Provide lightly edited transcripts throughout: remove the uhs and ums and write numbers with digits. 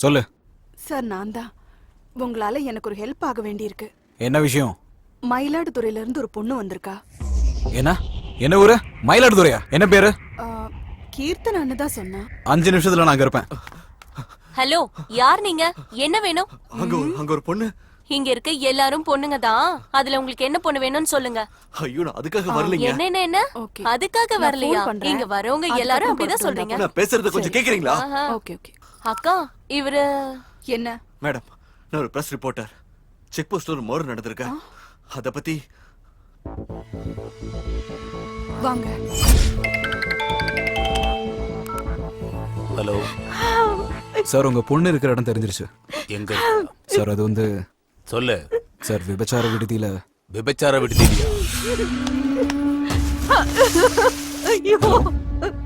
சொல்லு. சார் நான் தான். உங்களால எனக்கு ஒரு ஹெல்ப் ஆக வேண்டியிருக்கு. என்ன விஷயம்? மயிலாடுதுறையில இருந்து ஒரு பொண்ணு வந்திருக்கா. என்ன ஊரு? மயிலாடுதுறையா? என்ன பேரு? கீர்த்தனான்னு தான் சொன்னா. 5 நிமிஷத்துல நான் அங்க இருப்பேன். ஹலோ, யார் நீங்க? என்ன வேணும்? அங்க ஒரு பொண்ணு. இங்க இருக்க எல்லாரும் பொண்ணுங்க தான். அதுல உங்களுக்கு என்ன பொண்ணு வேணும்னு சொல்லுங்க. ஐயோ, நான் அதுக்காக வரலைங்க. என்ன அதுக்காக வரலையா? இங்க வரவங்க எல்லாரும் அப்படிதான் சொல்றீங்க. நான் பேசுறத கொஞ்சம் கேக்குறீங்களா? Okay okay. அக்கா, இவரு என்ன? மேடம், நான் ஒரு பிரஸ் ரிப்போர்ட்டர். செக் போஸ்ட்ல ஒரு மோர் நடந்திருக்க. அத பத்தி வாங்க. ஹலோ சார், உங்க பொண்ணு இருக்கிற இடம் தெரிஞ்சிருச்சு. எங்க சார், அது வந்து சொல்லு. சார், விபச்சார விடுதியில. விபச்சார விடுதியா?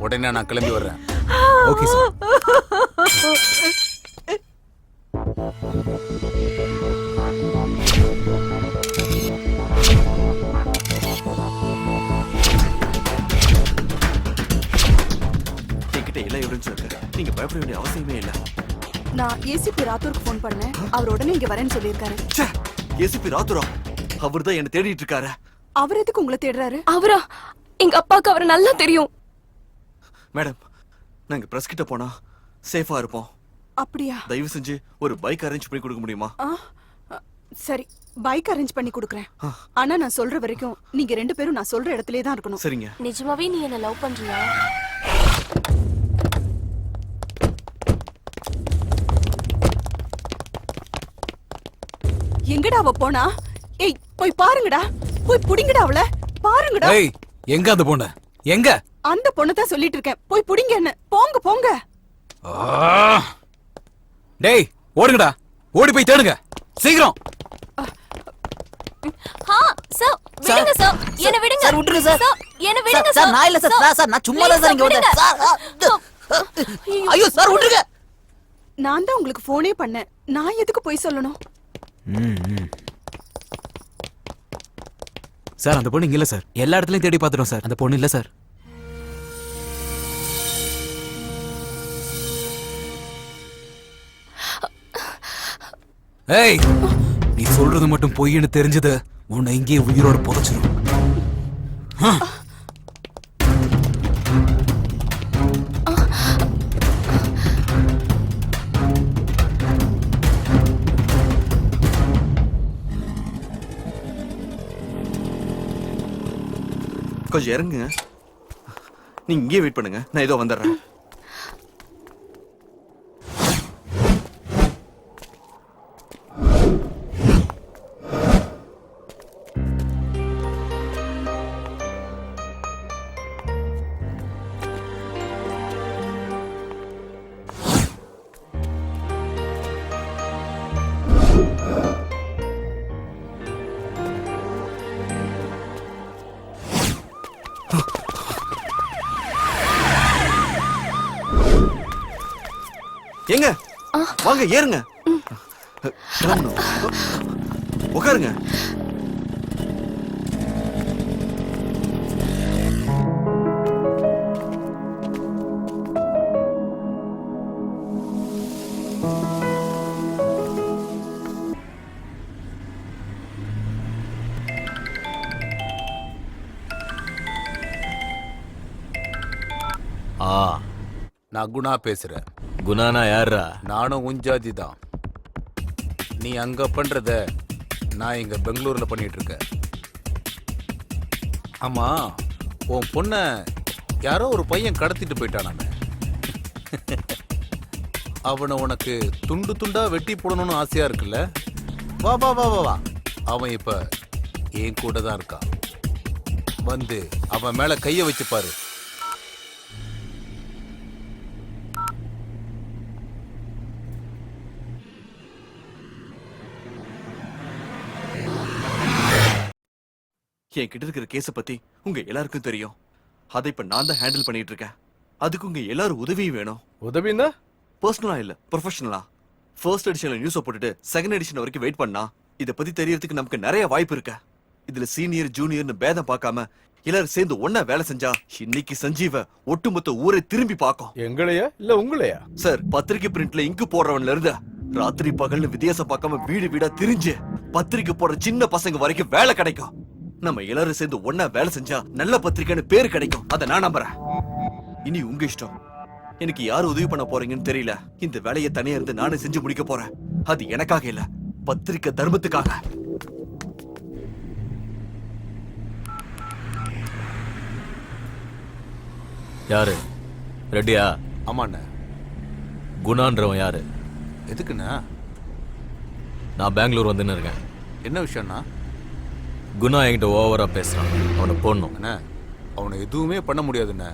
உடனே நான் கிளம்பி வர்றேன். Okay sir. என்கிட்ட எல்லா எவிடன்ஸும் இருக்கு. நீங்க பயப்பட வேண்டிய அவசியமே இல்ல. நான் ஏசிபி ராத்தூருக்கு ஃபோன் பண்ணேன். அவர் உடனே இங்க வரேன்னு சொல்லியிருக்காரு. ஏசிபி ராத்துரா? அவர் தான் என்ன தேடிட்டு இருக்காரு. அவர் எதுக்கு உங்களை தேடுறாரு? அவரா? எங்க அப்பாவுக்கு அவரை நல்லா தெரியும். மேடம், நாங்க பிரஸ் கிட்ட போனா சேஃபா இருப்போம். அப்படியா? தயவு செஞ்சு ஒரு பைக் அரேஞ்ச் பண்ணி கொடுக்க முடியுமா? சரி, பைக் அரேஞ்ச் பண்ணி கொடுக்குறேன். ஆனா நான் சொல்ற வரைக்கும் நீங்க 2 பேரும் நான் சொல்ற இடத்துலயே தான் இருக்கணும். சரிங்க. நிஜமாவே நீ என்ன லவ் பண்றியா? எங்கடா அவ போனா? ஏய், போய் பாருங்கடா. போய் புடிங்கடா அவள. பாருங்கடா. ஏய், எங்க அந்த பொண்ணு? எங்க? அந்த பொண்ணு தான் சொல்லிட்டு இருக்கேன். போய் புடிங்க என்ன. போங்க போங்க. டேய், ஓடுங்கடா. ஓடி போய் தேடுங்க. சீக்கிரம். சார், விடுங்க சார். என்ன விடுங்க. சார், விட்டுருங்க சார். என்ன விடுங்க சார். நான் இல்ல சார். சார், நான் சும்மா தான் சார் இங்க வந்தேன். சார், ஐயோ சார், விட்டுருங்க. நான் தான் உங்களுக்கு போனே பண்ணேன். நான் எதுக்கு போய் சொல்லணும்? சார், அந்த பொண்ணு இங்க இல்ல சார். எல்லா இடத்துலயும் தேடி பார்த்துட்டோம் சார். அந்த பொண்ணு இல்ல சார். ஏய், நீ சொல்றது மட்டும் பொய்ன்னு தெரிஞ்சது உன்னை இங்கேயே உயிரோட புதைச்சிடும். கொஞ்சம் இறங்குங்க. நீங்க இங்கே வெயிட் பண்ணுங்க. நான் ஏதோ வந்துடுறேன். எங்க வாங்க, ஏறுங்க. உட்காருங்க. நான் குணா பேசுறேன். குணானா யாரா? நானும் உஞ்சாதி தான். நீ அங்க பண்றத நான் இங்க பெங்களூர்ல பண்ணிட்டு இருக்கேன். ஆமா, உன் பொண்ண யாரோ ஒரு பையன் கடத்திட்டு போயிட்டானாமே. அவனை உனக்கு துண்டு துண்டா வெட்டி போடணும்னு ஆசையா இருக்குல்ல? வா வா வா வா வா. அவன் இப்ப என் கூட தான் இருக்கான். வந்து அவன் மேல கைய வச்சு பாரு. என்கிட்ட இருக்கிற கேஸ பத்தி உங்க எல்லாருக்கும் தெரியும். அதை இப்ப நான் தான் ஹேண்டில் பண்ணிட்டு இருக்கேன். அதுக்கு உங்க எல்லாரும் உதவியும் வேணும். உதவினா பர்சனலா இல்ல, ப்ரொஃபஷனலா. ஃபர்ஸ்ட் எடிஷன்ல நியூஸை போட்டுட்டு செகண்ட் எடிஷன் வரைக்கும் வெயிட் பண்ணா இத பத்தி தெரியறதுக்கு நமக்கு நிறைய வாய்ப்பு இருக்கு. இதுல சீனியர் ஜூனியர்னு பேதம் பார்க்காம எல்லாரும் சேர்ந்து ஒன்னா வேலை செஞ்சா இன்னைக்கு சஞ்சீவ ஒட்டுமொத்த ஊரை திரும்பி பார்க்கும். எங்களையா இல்ல உங்களையா? சார், பத்திரிக்கை பிரிண்ட்ல இங்கு போடுறவன்ல இருந்து ராத்திரி பகல்னு வித்தியாசம் பார்க்காம வீடு வீடா திரிஞ்சு பத்திரிக்கை போடுற சின்ன பசங்க வரைக்கும் வேலை கிடைக்கும். நம்ம எல்லாரும் சேர்ந்து ஒன்னா வேலை செஞ்சா நல்ல பத்திரிக்கைன்னு பேரு கிடைக்கும். அத நான் நம்புறேன். இனி உங்க இஷ்டம். எனக்கு யாரு உதவி பண்ண போறீங்கன்னு தெரியல. இந்த வேலையை தனியா இருந்து நானே செஞ்சு முடிக்க போறேன். அது எனக்காக இல்ல, பத்திரிக்கை தர்மத்துக்காக. யாரு? ரெட்டியா? ஆமாண்ண. குணான்றவன் யாரு? எதுக்குண்ணா? நான் பெங்களூர் வந்துன்னு இருக்கேன். என்ன விஷயம்னா? குணா என்கிட்ட ஓவரா பேசுறான். அவனை போடணும். அண்ணா, அவனை எதுவுமே பண்ண முடியாதுண்ணே.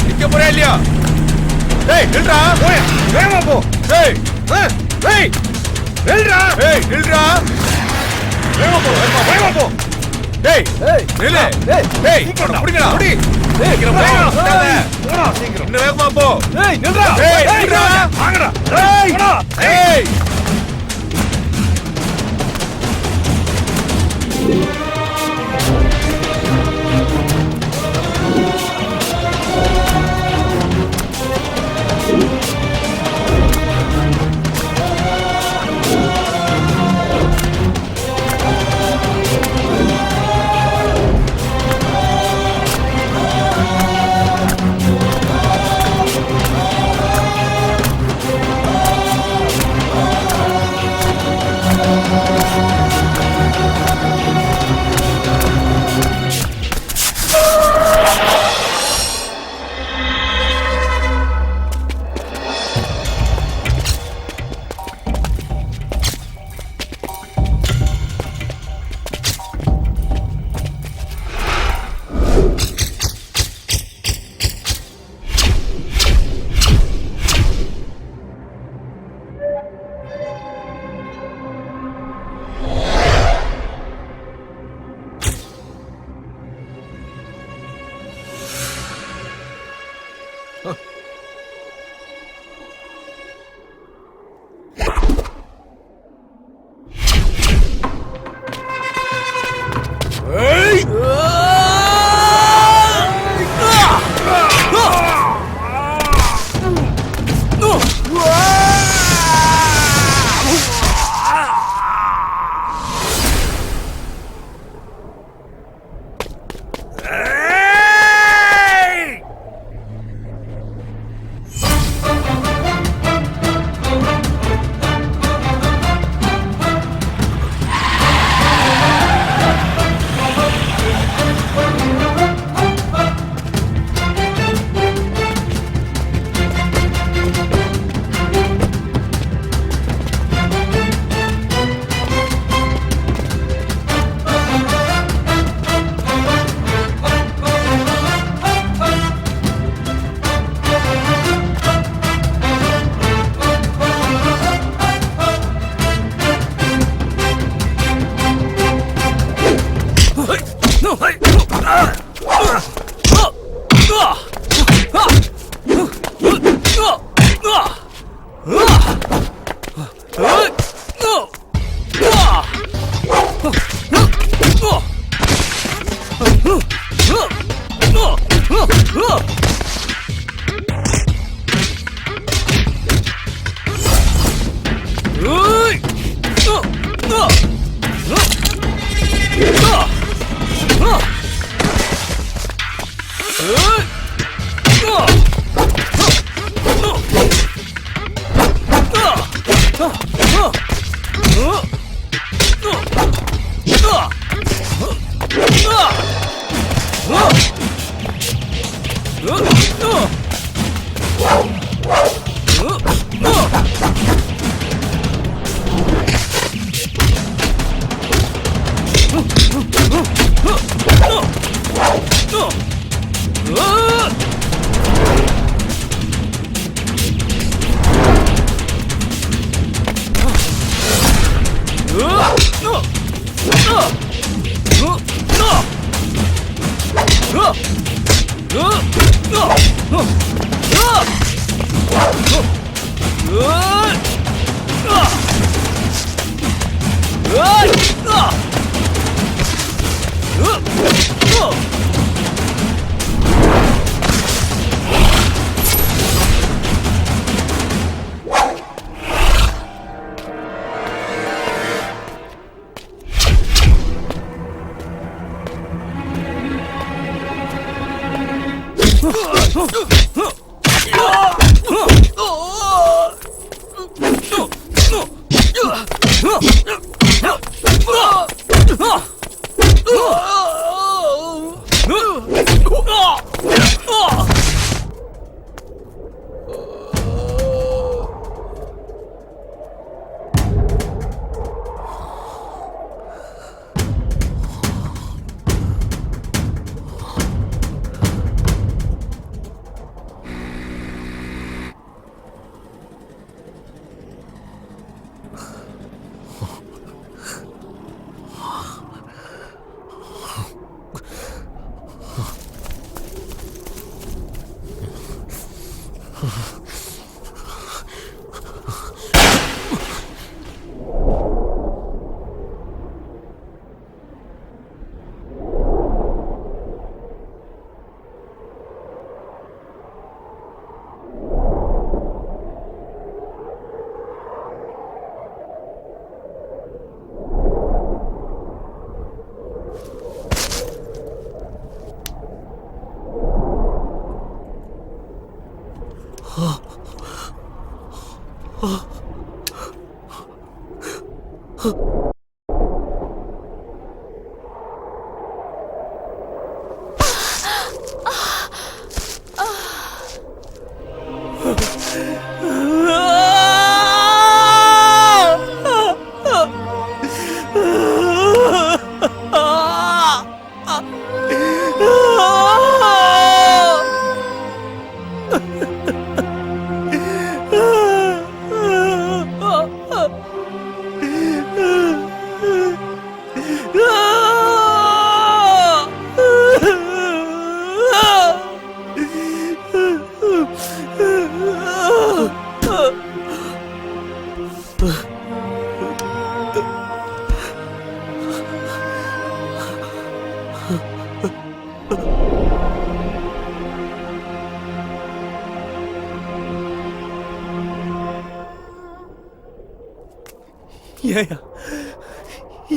நிக்க போறியா இல்லையா? நில்றா, வேகமா போ. நில்றா, நில்றா, வேகமா போ, வேகமா போ. நில்லு, புடிங்கடா, புடி. சீக்கிரம் இன்னும் வேகமா போ. நில்றா, நில்றா, வாங்கடா.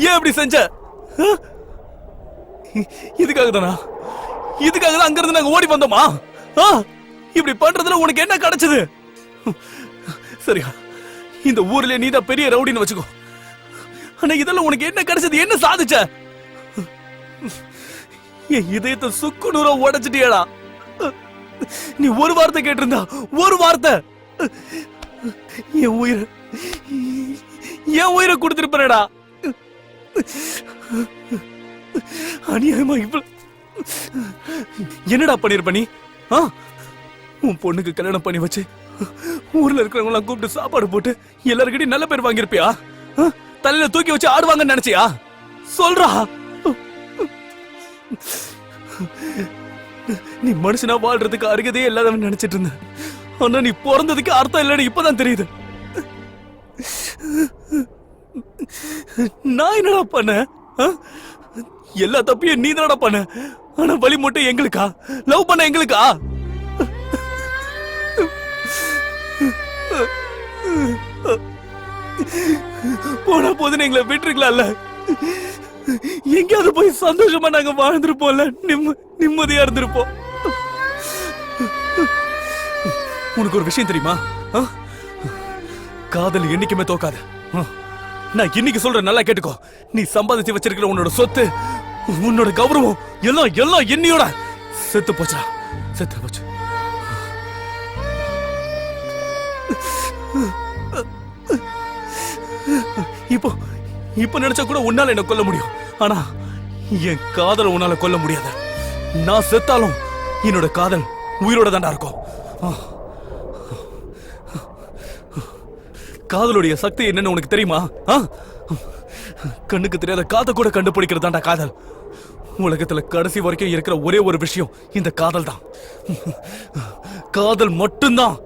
ஏன் அப்படி செஞ்ச? இதுக்காக தானா? இதுக்காக தான் அங்க இருந்து நாங்க ஓடி வந்தோமா? இப்படி பண்றதுல உனக்கு என்ன கிடைச்சது? சரியா, இந்த ஊர்ல நீதான் பெரிய ரவுடின்னு வச்சுக்கோ. ஆனா இதெல்லாம் உனக்கு என்ன கிடைச்சது? என்ன சாதிச்ச? என் இதயத்தை சுக்கு நூறா உடைச்சிட்டியடா. நீ ஒரு வார்த்தை கேட்டிருந்தா, ஒரு வார்த்தை, என் உயிரை கொடுத்திருப்பா. அநியாயமா இப்ப என்னடா பண்ணிருப்ப நீ? உன் பொண்ணுக்கு கல்யாணம் பண்ணி வச்சு ஊர்ல இருக்கிறவங்க கூப்பிட்டு சாப்பாடு போட்டு எல்லாருக்கிட்டையும் நல்ல பேர் வாங்கிருப்பியா? தலையில தூக்கி வச்சு ஆடுவாங்கன்னு நினைச்சியா? சொல்றா. நீ மனுஷனா வாழ்றதுக்கு அருகதே இல்லாதவன் நினைச்சிட்டு இருந்த. ஆனா நீ பிறந்ததுக்கு அர்த்தம் இல்லைன்னு இப்பதான் தெரியுது. நான் என்னடா பண்ண? எல்லா தப்பையும் நீ தானடா பண்ண. ஆனா வலி மட்டும் எங்களுக்கா? லவ் பண்ண எங்களுக்கா? போனா போதுன்னு எங்களை விட்டுருக்கலாம்ல. எங்கேயாவது போய் சந்தோஷமா நாங்க வாழ்ந்துருப்போம்ல, நிம்மதியா இருந்திருப்போம். உனக்கு ஒரு விஷயம் தெரியுமா? காதல் என்னைக்குமே தோக்காது. நான் இன்னைக்கு சொல்றேன், நல்லா கேட்டுக்கோ. நீ சம்பாதிச்சு வச்சிருக்கிற உன்னோட சொத்து, உன்னோட கௌரவம் எல்லாம் எல்லாம் என்னையோட செத்து போச்சுடா, செத்து போச்சு. இப்போ இப்போ நினைச்சா கூட உன்னால என்ன கொல்ல முடியும். ஆனா என் காதலை உன்னால கொல்ல முடியாது. நான் செத்தாலும் என்னோட காதல் உயிரோட தாண்டா இருக்கும். காதலுடைய சக்தி என்னன்னு உனக்கு தெரியுமா? கண்ணுக்கு தெரியாத காதை கூட கண்டுபிடிக்கிறதாண்டா காதல். உலகத்துல கடைசி வரைக்கும் இருக்கிற ஒரே ஒரு விஷயம் இந்த காதல் தான். காதல் மட்டும்தான்.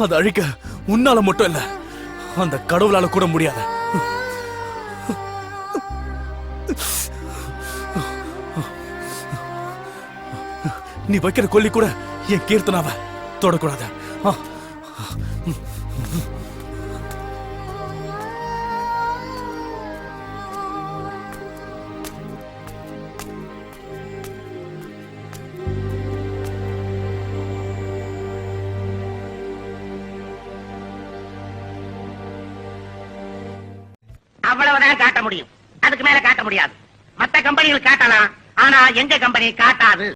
அதை அழிக்க உன்னால மட்டும் இல்ல, அந்த கடவுளால கூட முடியாது. நீ வைக்கிற கொல்லி கூட என் கீர்த்தனாவை தொடக்கூடாது. அவ்வளவுதான் காட்ட முடியும், அதுக்கு மேல காட்ட முடியாது. மத்த கம்பெனிகள் காட்டலாம், ஆனா எங்க கம்பெனி காட்டாது.